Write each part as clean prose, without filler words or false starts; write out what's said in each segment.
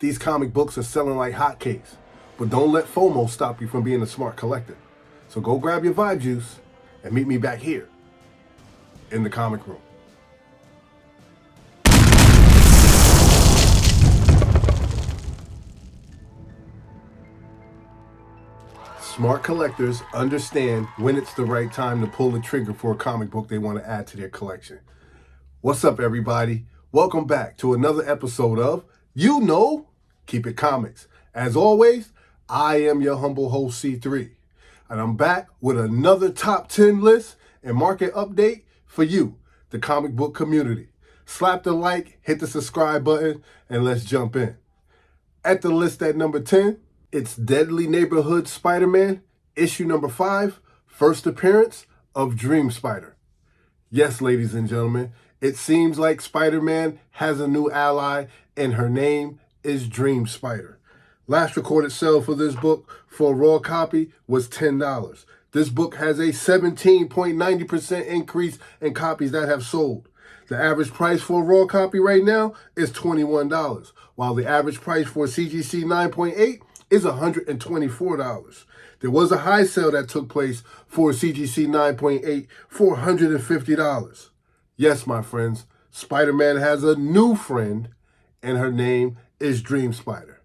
These comic books are selling like hotcakes, but don't let FOMO stop you from being a smart collector. So go grab your vibe juice and meet me back here in the comic room. Smart collectors understand when it's the right time to pull the trigger for a comic book they want to add to their collection. What's up, everybody? Welcome back to another episode of Keep It Comics. As always, I am your humble host, C3, and I'm back with another top 10 list and market update for you, the comic book community. Slap the like, hit the subscribe button, and let's jump in. At the list at number 10, it's Deadly Neighborhood Spider-Man, issue number 5, first appearance of Dream Spider. Yes, ladies and gentlemen, it seems like Spider-Man has a new ally, and her name is Dream Spider. Last recorded sale for this book for a raw copy was $10. This book has a 17.90% increase in copies that have sold. The average price for a raw copy right now is $21, while the average price for CGC 9.8 is $124. There was a high sale that took place for CGC 9.8 for $150. Yes, my friends, Spider-Man has a new friend, and her name is Dream Spider.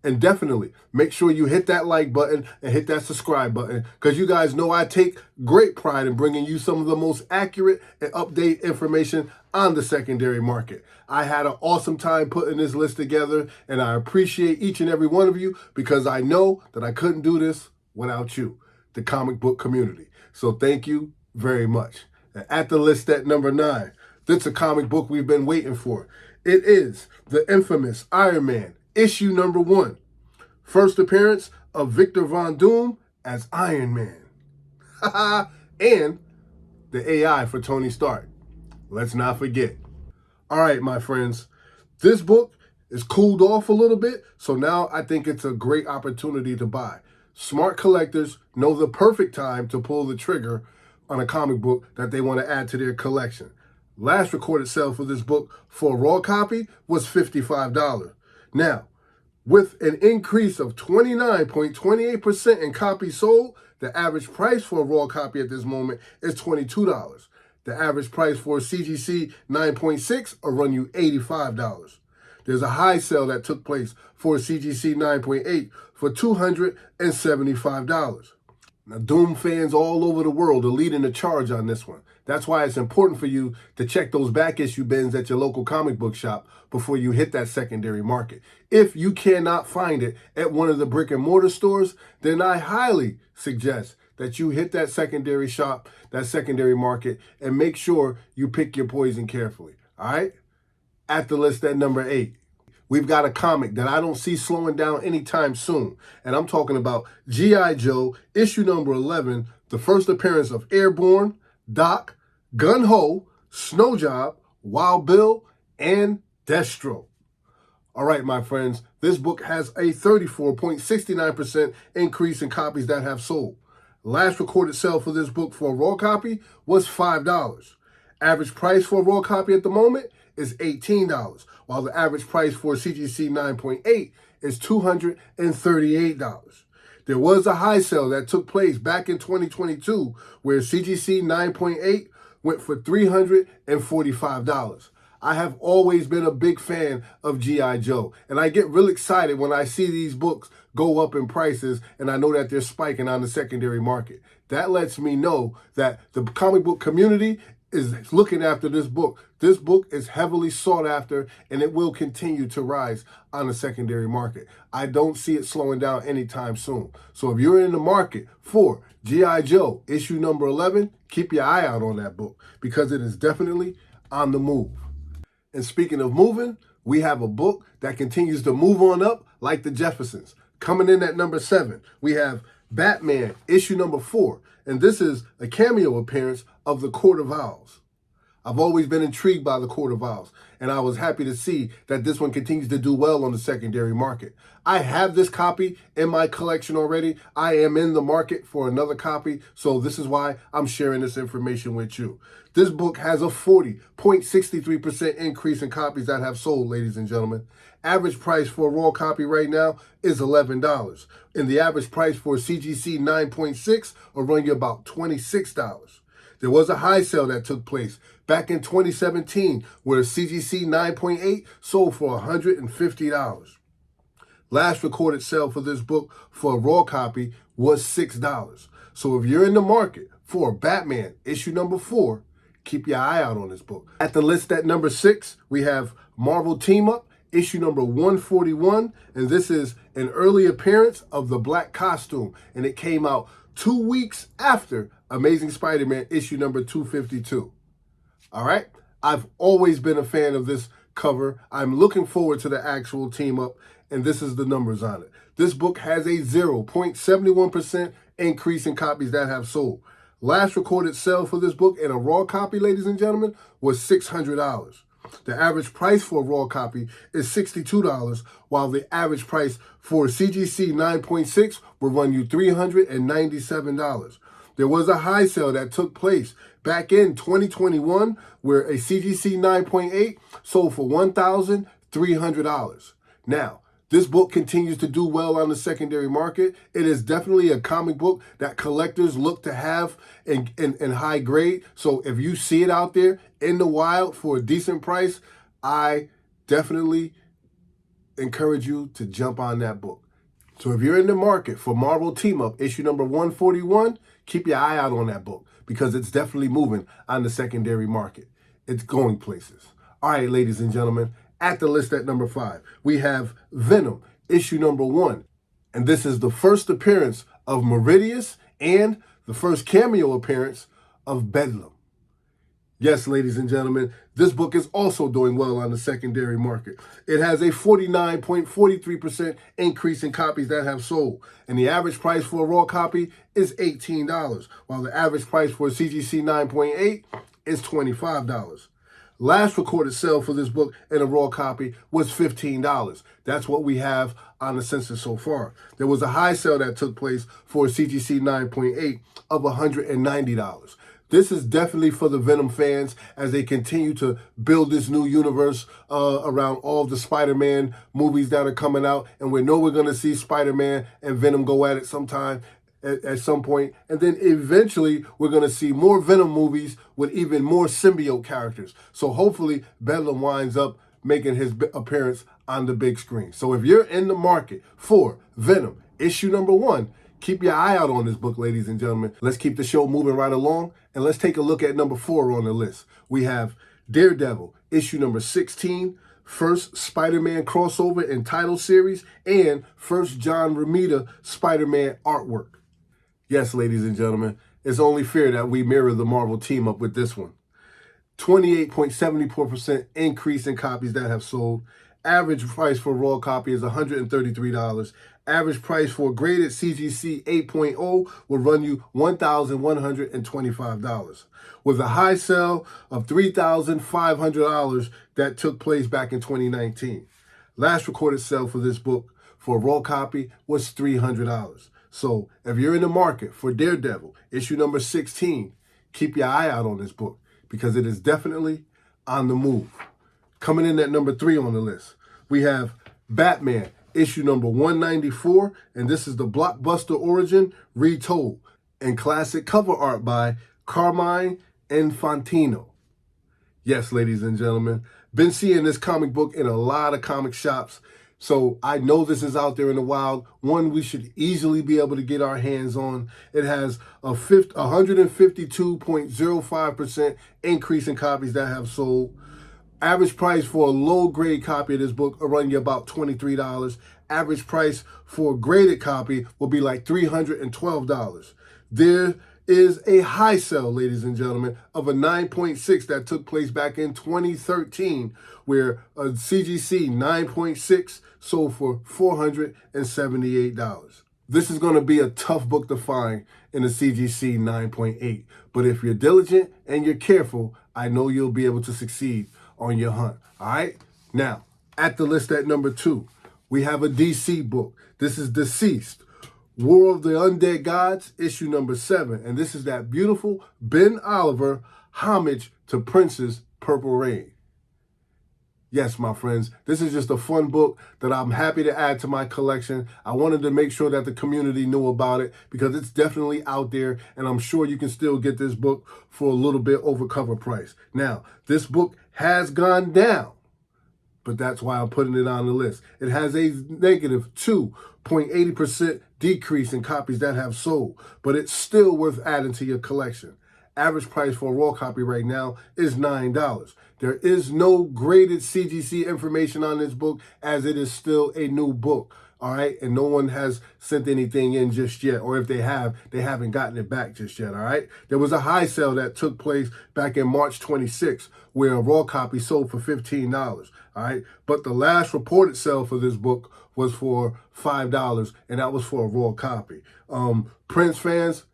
And definitely make sure you hit that like button and hit that subscribe button, because you guys know I take great pride in bringing you some of the most accurate and updated information on the secondary market. I had an awesome time putting this list together, and I appreciate each and every one of you, because I know that I couldn't do this without you, the comic book community. So thank you very much. And at the list at number 9, this is a comic book we've been waiting for. It is the infamous Iron Man, issue number 1. First appearance of Victor Von Doom as Iron Man. And the AI for Tony Stark. Let's not forget. All right, my friends, this book is cooled off a little bit, so now I think it's a great opportunity to buy. Smart collectors know the perfect time to pull the trigger on a comic book that they want to add to their collection. Last recorded sale for this book for a raw copy was $55. Now, with an increase of 29.28% in copies sold, the average price for a raw copy at this moment is $22. The average price for CGC 9.6 will run you $85. There's a high sale that took place for CGC 9.8 for $275. Now, Doom fans all over the world are leading the charge on this one. That's why it's important for you to check those back issue bins at your local comic book shop before you hit that secondary market. If you cannot find it at one of the brick and mortar stores, then I highly suggest that you hit that secondary shop, that secondary market, and make sure you pick your poison carefully. All right? At the list at number 8. We've got a comic that I don't see slowing down anytime soon. And I'm talking about G.I. Joe, issue number 11, the first appearance of Airborne, Doc, Gun-Ho, Snowjob, Wild Bill, and Destro. All right, my friends, this book has a 34.69% increase in copies that have sold. Last recorded sale for this book for a raw copy was $5. Average price for a raw copy at the moment is $18, while the average price for CGC 9.8 is $238. There was a high sale that took place back in 2022 where CGC 9.8 went for $345. I have always been a big fan of G.I. Joe, and I get real excited when I see these books go up in prices, and I know that they're spiking on the secondary market. That lets me know that the comic book community is looking after this book. This book is heavily sought after, and it will continue to rise on the secondary market. I don't see it slowing down anytime soon. So if you're in the market for G.I. Joe, issue number 11, keep your eye out on that book, because it is definitely on the move. And speaking of moving, we have a book that continues to move on up like the Jeffersons. Coming in at number 7, we have Batman, issue number 4. And this is a cameo appearance of the Court of Owls. I've always been intrigued by the Court of Owls, and I was happy to see that this one continues to do well on the secondary market. I have this copy in my collection already. I am in the market for another copy, so this is why I'm sharing this information with you. This book has a 40.63% increase in copies that have sold, ladies and gentlemen. Average price for a raw copy right now is $11. And the average price for CGC 9.6 will run you about $26. There was a high sale that took place back in 2017 where CGC 9.8 sold for $150. Last recorded sale for this book for a raw copy was $6. So if you're in the market for Batman issue number 4, keep your eye out on this book. At the list at number 6, we have Marvel Team Up issue number 141, and this is an early appearance of the black costume, and it came out 2 weeks after Amazing Spider-Man issue number 252. All right? I've always been a fan of this cover. I'm looking forward to the actual team up, and this is the numbers on it. This book has a 0.71% increase in copies that have sold. Last recorded sale for this book in a raw copy, ladies and gentlemen, was $600. The average price for a raw copy is $62, while the average price for CGC 9.6 will run you $397. There was a high sale that took place back in 2021 where a CGC 9.8 sold for $1,300. Now, this book continues to do well on the secondary market. It is definitely a comic book that collectors look to have in high grade. So if you see it out there in the wild for a decent price, I definitely encourage you to jump on that book. So if you're in the market for Marvel Team Up issue number 141, keep your eye out on that book because it's definitely moving on the secondary market. It's going places. All right, ladies and gentlemen, at the list at number 5, we have Venom issue number 1. And this is the first appearance of Meridius and the first cameo appearance of Bedlam. Yes, ladies and gentlemen, this book is also doing well on the secondary market. It has a 49.43% increase in copies that have sold, and the average price for a raw copy is $18, while the average price for a CGC 9.8 is $25. Last recorded sale for this book in a raw copy was $15. That's what we have on the census so far. There was a high sale that took place for a CGC 9.8 of $190. This is definitely for the Venom fans as they continue to build this new universe around all of the Spider-Man movies that are coming out. And we know we're going to see Spider-Man and Venom go at it sometime. At some point, and then eventually we're going to see more Venom movies with even more symbiote characters. So hopefully Bedlam winds up making his appearance on the big screen. So if you're in the market for Venom issue number 1, keep your eye out on this book, ladies and gentlemen. Let's keep the show moving right along, and let's take a look at number 4 on the list. We have Daredevil issue number 16, first Spider-Man crossover and title series, and first John Romita Spider-Man artwork. Yes, ladies and gentlemen, it's only fair that we mirror the Marvel Team Up with this one. 28.74% increase in copies that have sold. Average price for a raw copy is $133. Average price for a graded CGC 8.0 will run you $1,125. With a high sale of $3,500 that took place back in 2019. Last recorded sale for this book for a raw copy was $300. So if you're in the market for Daredevil, issue number 16, keep your eye out on this book because it is definitely on the move. Coming in at number 3 on the list, we have Batman, issue number 194, and this is the blockbuster origin retold and classic cover art by Carmine Infantino. Yes, ladies and gentlemen, been seeing this comic book in a lot of comic shops. So I know this is out there in the wild. One we should easily be able to get our hands on. It has a 152.05% increase in copies that have sold. Average price for a low-grade copy of this book will run you about $23. Average price for a graded copy will be like $312. There is a high sale, ladies and gentlemen, of a 9.6 that took place back in 2013, where a CGC 9.6 sold for $478. This is going to be a tough book to find in a CGC 9.8, but if you're diligent and you're careful, I know you'll be able to succeed on your hunt. All right? Now, at the list at number 2, we have a DC book. This is Deceased, War of the Undead Gods, issue number 7. And this is that beautiful Ben Oliver homage to Prince's Purple Rain. Yes, my friends, this is just a fun book that I'm happy to add to my collection. I wanted to make sure that the community knew about it because it's definitely out there, and I'm sure you can still get this book for a little bit over cover price. Now, this book has gone down, but that's why I'm putting it on the list. It has a negative 2.80% decrease in copies that have sold, but it's still worth adding to your collection. Average price for a raw copy right now is $9. There is no graded CGC information on this book as it is still a new book. All right, and no one has sent anything in just yet, or if they have, they haven't gotten it back just yet. All right, there was a high sale that took place back in March 26th where a raw copy sold for $15. All right, but the last reported sale for this book was for $5, and that was for a raw copy. Prince fans,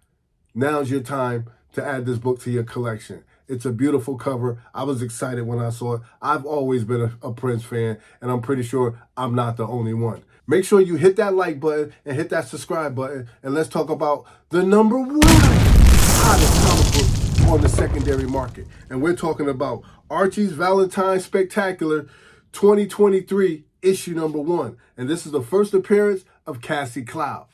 now's your time to add this book to your collection. It's a beautiful cover. I was excited when I saw it. I've always been a Prince fan, and I'm pretty sure I'm not the only one. Make sure you hit that like button and hit that subscribe button, and let's talk about the number one hottest comic book on the secondary market. And we're talking about Archie's Valentine Spectacular 2023, issue number 1. And this is the first appearance of Cassie Cloud.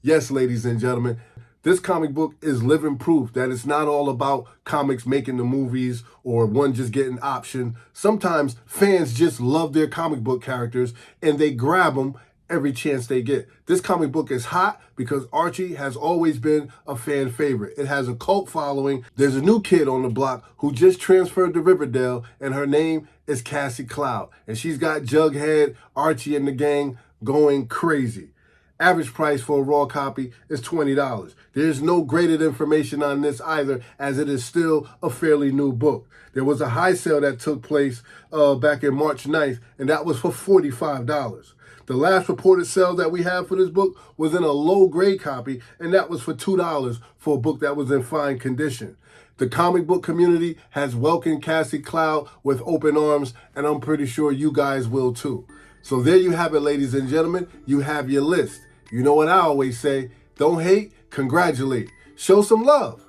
Yes, ladies and gentlemen, this comic book is living proof that it's not all about comics making the movies or one just getting optioned. Sometimes fans just love their comic book characters and they grab them every chance they get. This comic book is hot because Archie has always been a fan favorite. It has a cult following. There's a new kid on the block who just transferred to Riverdale, and her name is Cassie Cloud. And she's got Jughead, Archie, and the gang going crazy. Average price for a raw copy is $20. There's no graded information on this either, as it is still a fairly new book. There was a high sale that took place back in March 9th, and that was for $45. The last reported sale that we have for this book was in a low-grade copy, and that was for $2 for a book that was in fine condition. The comic book community has welcomed Cassie Cloud with open arms, and I'm pretty sure you guys will too. So there you have it, ladies and gentlemen. You have your list. You know what I always say, don't hate, congratulate. Show some love,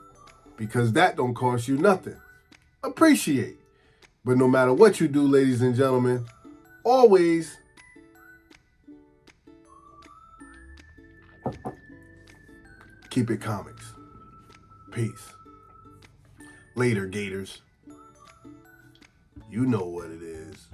because that don't cost you nothing. Appreciate. But no matter what you do, ladies and gentlemen, always keep it comics. Peace. Later, Gators. You know what it is.